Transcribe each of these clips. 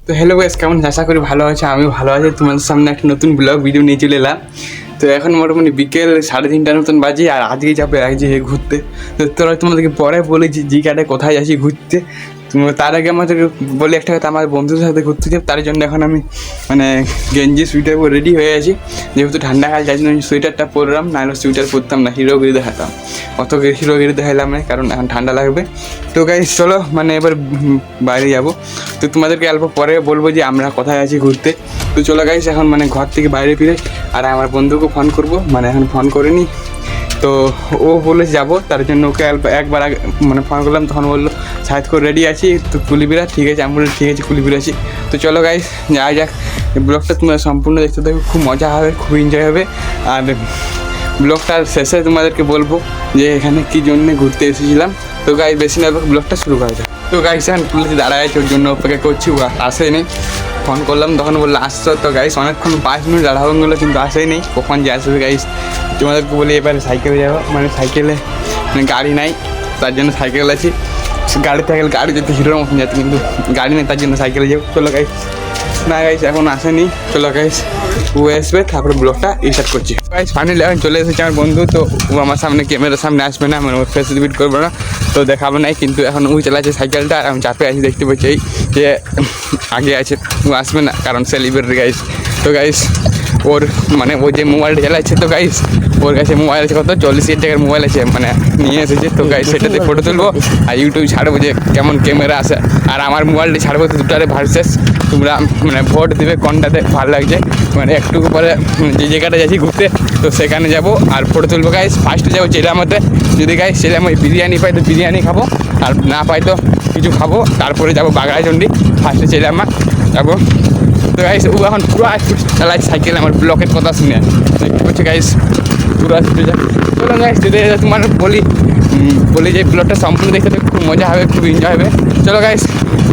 তো hello guys, কেমন আশা করি ভালো আছে। আমিও ভালো আছি। তোমাদের সামনে একটা নতুন ব্লগ ভিডিও নিয়ে চলে এলাম। তো এখন মোটামুটি বিকেল 3:30টার মতন বাজে, আর আজকে যাবে এক জায়গায় ঘুরতে। তো তোরা তোমাদেরকে পরে বলেছি জিজ্ঞাটা কোথায় যাচ্ছি ঘুরতে। তার আগে আমাদেরকে বলে একটা কথা, আমার বন্ধুদের সাথে ঘুরতে যাবো। তার জন্য এখন আমি গেঞ্জি সোয়েটার পরে রেডি হয়ে আছি। যেহেতু ঠান্ডাকাল, যার জন্য আমি সোয়েটারটা পরলাম, নাহলে সোয়েটার পরতাম না, হিরোগিরি দেখাতাম। অত হিরোগিরি দেখাইলাম না, কারণ এখন ঠান্ডা লাগবে। তো গাইস চলো, এবার বাইরে যাব। তো তোমাদেরকে অল্প পরে বলবো যে আমরা কোথায় আছি ঘুরতে। তো চলো গাইস, এখন ঘর থেকে বাইরে ফিরে আর আমার বন্ধুকে ফোন করবো, এখন ফোন করিনি। তো ও বলে যাবো, তার জন্য ওকে একবার আগে ফোন করলাম, তখন বললো সাহেদ করে রেডি আছি, তো কুলিবিরা। ঠিক আছে, আমি বলি ঠিক আছে, কুলিবিরা আছি। তো চলো গাইস যাই যাক। ব্লগটা তোমরা সম্পূর্ণ দেখতে থাকো, খুব মজা হবে, খুব এনজয় হবে। আর ব্লগটার শেষে তোমাদেরকে বলবো যে এখানে কী জন্যে ঘুরতে এসেছিলাম। তো গাইস বেশি না, ব্লগটা শুরু করা যায়। তো গাইস এখন পুলিশ দাঁড়ায় আছে, ওর জন্য অপেক্ষা করছি, ও আসেনি। ফোন করলাম, তখন বললো আসছো। তো গাইস অনেকক্ষণ 5 মিনিট দাঁড়াবো বললো, কিন্তু আসেই নেই। কখন যে আসবে গাইস তোমাদেরকে বলি। এবারে সাইকেলে যাবো, সাইকেলে গাড়ি নাই, তার জন্য সাইকেল আছে। গাড়ি থাকলে গাড়ি যেতে হিরোর মতন যেত, কিন্তু গাড়ি নেই, তার জন্য সাইকেলে যাবো। চলো গাইস, না গাইস এখন আসেনি। চলো গাইস ও আসবে, তারপরে ব্লগটা স্টার্ট করছি। গাইস ফাইনালি এখন চলে এসেছে আমার বন্ধু। তো ও আমার সামনে ক্যামেরার সামনে আসবে না, ওর ফেস রিপিট করবো না, তো দেখাবো না। কিন্তু এখন ও চালাচ্ছে সাইকেলটা, আর আমি চাপে আছি, দেখতে পাচ্ছি এই যে আগে আছে। ও আসবে না, কারণ সেলিব্রিটি গাইস। তো গাইস ওর ও যে মোবাইলটা চালাচ্ছে, তো গাইস ওর কাছে মোবাইল আছে কত 40,000 টাকার মোবাইল আছে, নিয়ে এসেছে। তো গাইস সেটাতে ফটো তুলবো আর ইউটিউব ছাড়বো যে কেমন ক্যামেরা আছে। আর আমার মোবাইলটা ছাড়বো, তো দুটারে ভার্সেস তোমরা ভোট দেবে কোনটাতে ভালো লাগছে। একটু পরে যে জায়গাটা যাচ্ছি ঘুরতে, তো সেখানে যাবো আর ফটো তুলবো। গাইস ফার্স্টে যাবো চেলামতে। যদি গাইস চেলাম বিরিয়ানি পাই তো বিরিয়ানি খাবো, আর না পাই তো কিছু খাবো। তারপরে যাবো বাগড়াচণ্ডী। ফার্স্টে চেলামা যাবো। তো গাইস ও এখন পুরো চালাই সাইকেল, আমার ব্লকের কথা শুনে দেখতে পাচ্ছি গাইস পুরো ছুটে যায়। চলো গাইস যদি তোমার বলি যে ব্লগটা সম্পূর্ণ দেখতে খুব মজা হবে, খুব এনজয় হবে। চলো গাইস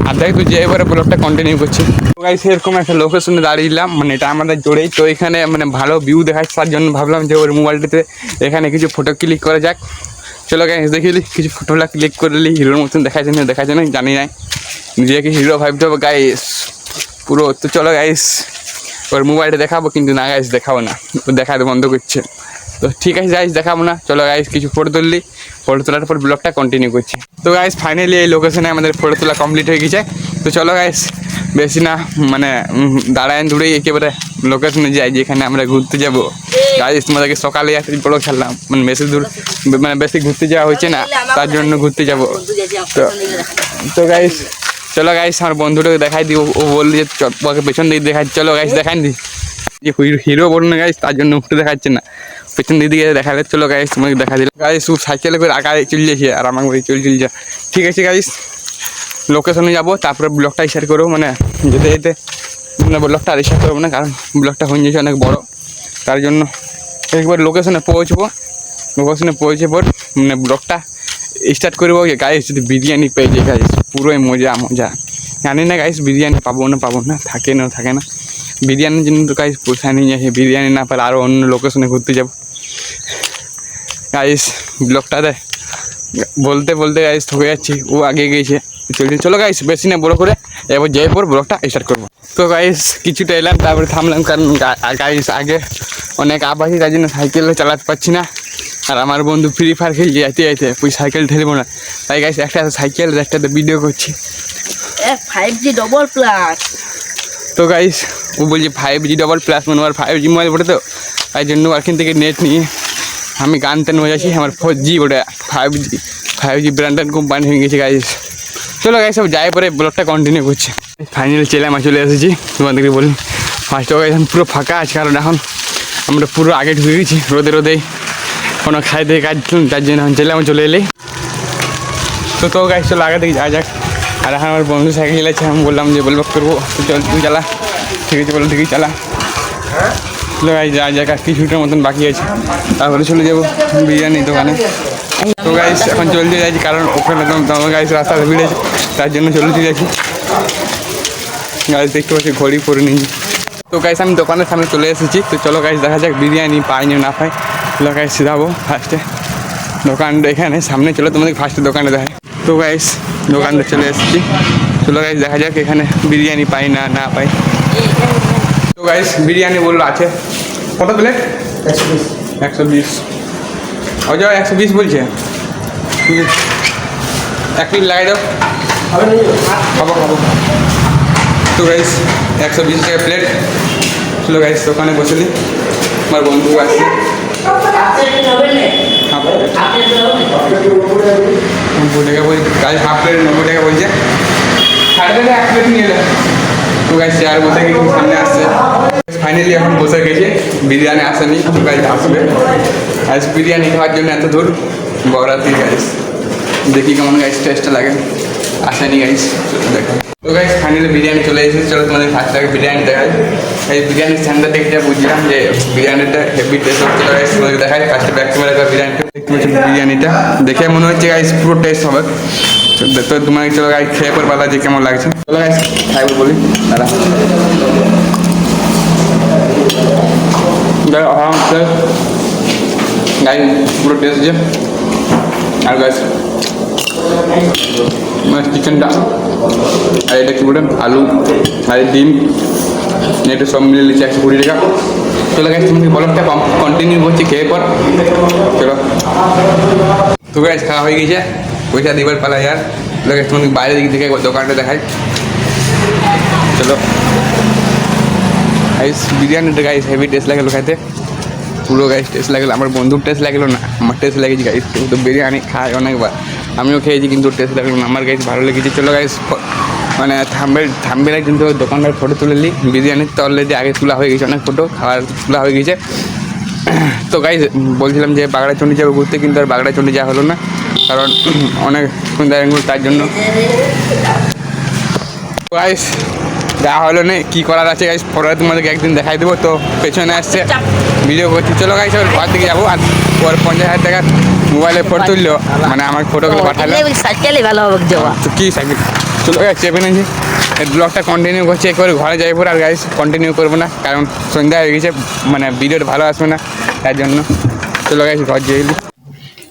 আর দেখ তুই যে এবারে ব্লগটা কন্টিনিউ করছি। তো গাইস এরকম একটা লোকেশনে দাঁড়িয়েলাম, এটা আমাদের জোরেই। তো এখানে ভালো ভিউ দেখাচ্ছে, তার জন্য ভাবলাম যে ওর মোবাইলটাতে এখানে কিছু ফটো ক্লিক করা যাক। চলো গাইস দেখিলি কিছু ফটোগুলো ক্লিক করে নিই। হিরোর মতন দেখাচ্ছে না জানি না, নিজেকে হিরো ভাবতে হবে গাইস পুরো। তো চলো গাইস ওর মোবাইলটা দেখাবো, কিন্তু না গাইস দেখাবো না, ও দেখাতে বন্ধ করছে। তো ঠিক আছে গাইস দেখাবো না। চলো গাইস কিছু ফটো তুললি, ফটো তোলার পর ব্লগটা কন্টিনিউ করছি। তো গাইস ফাইনালি এই লোকেশনে আমাদের ফটো তোলা কমপ্লিট হয়ে গেছে। তো চলো গাইস বেশি না দাঁড়ায় দূরেই একেবারে লোকেশনে যাই, যেখানে আমরা ঘুরতে যাবো। গাইস তোমাদেরকে সকালে একটা ব্লগ ছাড়লাম, বেশি দূর বেশি ঘুরতে যাওয়া হয়েছে না, তার জন্য ঘুরতে যাবো। তো গাইস চলো গাইস আমার বন্ধুটাকে দেখাই দিই। ও বললি যে ওকে পেছন দিকে দেখাই। চলো গাইস দেখাই দিই যে হিরো বলুন না গাইস, তার জন্য উঠতে দেখাচ্ছে না, পেছন দিকে দেখালে। চলো গাইস তোমাকে দেখা দিল। গাইস ও সাইকেলে করে আগায় চলে যাচ্ছে, আর আমাকে বলি চল যা। ঠিক আছে গাইস লোকেশনে যাবো, তারপরে ব্লগটা স্টার্ট করবো। যেতে যেতে ব্লগটা আর স্টার্ট করবো না, কারণ ব্লগটা হয়ে যাচ্ছে অনেক বড়ো, তার জন্য একবার লোকেশনে পৌঁছবো। লোকেশনে পৌঁছে পর ব্লগটা স্টার্ট করবো। গাইস যদি বিরিয়ানি পেয়ে যায় গাইস পুরোই মজা। জানি না গাইস বিরিয়ানি পাবো না, থাকে না। বিরিয়ানির জন্য তো গাইস পোষা নিয়ে যাচ্ছে, বিরিয়ানি না পেলে আরও অন্য লোকেশনে ঘুরতে যাবো। গাইস ব্লগটাতে বলতে গাইস থকে যাচ্ছি, ও আগে গিয়েছে। চলো গাইস বেশি না বড়ো করে এবার যাই পর ব্লগটা স্টার্ট করবো। তো গাইস কিছুটা এলাম, তারপরে থামলাম, কারণ গাইস আগে অনেক আবাসী, তার জন্য সাইকেলে চালাতে পারছি না। আর আমার বন্ধু ফ্রি ফায়ার খেলছে, যাইতে ওই সাইকেল ঠেলবো না, তাই গাইস একটা সাইকেল একটাতে ভিডিও করছি। 5G double plus. তো গাইস ও বলছে 5G ডবল প্লাস, আর 5G মোবাইল পড়ে, তো তাই জন্য ওখান থেকে নেট নিয়ে আমি গান টান বাজাচ্ছি। আমার 4G ওটা 5G ব্র্যান্ডেড কোম্পানি হয়ে গেছে গাইস। চলো গাইস সব যাই পরে ব্লগটা কন্টিনিউ করছি। ফাইনালি চলে এসেছি, তোমাদেরকে বলি ফার্স্ট গাইস এখন পুরো ফাঁকা আছে, কারণ এখন আমরা পুরো আগে ঢুকে গেছি। রোদে কোনো খাইতে কাজ, তার জন্য এখন চলে এলি। তো গাইস চলো আগে থেকে যাক। আর এখন আমার বন্ধু সাইকেল চালাচ্ছে, আমি বললাম যে ব্লগ করবো, তো চল তুই চালা। ঠিক আছে বলো, ঠিকই চালা। চলো গাইস যাক, আর কিছুটার মতন বাকি আছে, তারপরে চলে যাবো বিরিয়ানি দোকানে। তো গাইস এখন চলতে যাচ্ছি, কারণ ওখানে তোমার গাইস রাস্তাতে ভিড় আছে, তার জন্য চলতে যাচ্ছি। গাইস দেখতে পাচ্ছি ঘড়ি পরে নিয়েছি। তো গাইস আমি দোকানের সামনে চলে এসেছি। তো চলো গাইস দেখা যাক বিরিয়ানি পাই না পাই। চলো গাইস যাবো ফার্স্টে দোকানটা, এখানে সামনে। চলো তোমাদের ফার্স্টে দোকানে দেখায়। তো গাইস দোকানটা চলে এসেছি, চলো গাইস দেখা যাক এখানে বিরিয়ানি পাই না না পাই। তো গাইস বিরিয়ানি বললো আছে, কত প্লেট? 120। অজয় 120 বলছে, এক প্লেট লাগাই দাও, খাবো খাবো। তো গাইস 120 টাকা প্লেট। চলো গাইস দোকানে বসে দিই, আমার বন্ধু আসছে। গাইস হাফ প্লেট 90 টাকা বলছে, সাড়ে টাকা এক প্লেট নিয়ে নেবে। তো গাইস চেয়ার বসে গেছি, সামনে আসছে। ফাইনালি এখন বসে গেছে, বিরিয়ানি আসেনি, তো গাইস আসবে। গাইস বিরিয়ানি খাওয়ার জন্য এত দূর বড়রাতি গাইস, দেখি কেমন গাইস টেস্টটা লাগে। আসেনি গাইস, দেখো। তো গাইস ফাইনালি বিরিয়ানি চলে এসেছে, চলো তোমাদের ফার্স্ট আগে বিরিয়ানি দেখাই। এই বিরিয়ানির স্ট্যান্ডার্ড দেখতে বুঝলাম যে বিরিয়ানিটা হেভি টেস্ট হচ্ছে। গাইস তোমাদের দেখাই ফার্স্টে ব্যাক ক্যামেরা করে বিরিয়ানিটা দেখতে পাচ্ছি। বিরিয়ানিটা দেখে মনে হচ্ছে গাইস পুরো টেস্ট হবে। তো তোমার চলো গাইস খেয়ে পর বলা যে কেমন লাগছে। চলো গাইস খাই বলি দাদা। আরামসে গাইস পুরো টেস্ট যে। আর গাইস চিকেনটা আর এটা কি বলে আলু আর ডিম, এটা সব মিলে নিচ্ছে 120 টাকা। চলো গাইস তুমি ব্লগটা কন্টিনিউ করছি খেয়ে পর, চলো। তো গাইস খাওয়া হয়ে গেছে, পয়সা দিবার পালা यार। চলো গাইস তুমি বাইরে দিক থেকে দোকানটা দেখাই, চলো। গাইস বিরিয়ানিটা গাইস হেভি টেস্ট লাগলো খাইতে, পুরো গাইস টেস্ট লাগলো। আমার বন্ধুর টেস্ট লাগলো না, আমার টেস্ট লেগেছে গাইস। তো বিরিয়ানি খাই অনেকবার, আমিও খেয়েছি কিন্তু টেস্ট লাগলো না আমার গাইস, ভালো লেগেছে। চলো গাইস মানে থাম্বেলে কিন্তু দোকানদার ফটো তুলে নিই। বিরিয়ানির তো অলরেডি আগে তোলা হয়ে গেছে, অনেক ফটো খাওয়ার তোলা হয়ে গেছে। তো গাইস বলছিলাম যে বাগড়াচণ্ডী যাবো ঘুরতে, কিন্তু আর বাগড়াচণ্ডী যাওয়া হলো না, কারণ অনেক তার জন্য। গাইস যাওয়া হলো না, কী করার আছে গাইস, পরে তোমাদেরকে একদিন দেখাই দেবো। তো পেছনে আসছে ভিডিও করছি, চলো গাইস ওর ঘর থেকে যাবো। আর ওর 50,000 টাকার মোবাইলে ফটো তুললো, মানে আমার ফটোগুলো পাঠালো। সাইকেলে ভালো হবে যাওয়া, তো কী সাইকেল, চলো গাইস চেপে নিয়েছি। এই ব্লগটা কন্টিনিউ করছি, একবার ঘরে যাই পর আর গাইস কন্টিনিউ করবো না, কারণ সন্ধ্যা হয়ে গেছে, মানে ভিডিওটা ভালো আসবে না তার জন্য। চলো গাইস ঘর যেয়ে।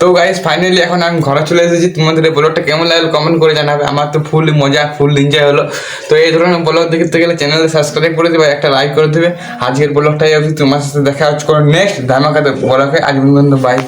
তো গাইস ফাইনালি এখন আমি ঘরে চলে এসেছি। তোমাদের এই ব্লগটা কেমন লাগলো কমেন্ট করে জানাবে। আমার তো ফুল মজা, ফুল এনজয় হলো। তো এই ধরনের ব্লগ দেখতে গেলে চ্যানেলে সাবস্ক্রাইব করে দেবে, একটা লাইক করে দেবে। আজকের ব্লগটাই অবধি, তোমার সাথে দেখা হচ্ছে নেক্সট ধামাকাতে ব্লগে। আজ পর্যন্ত বাই।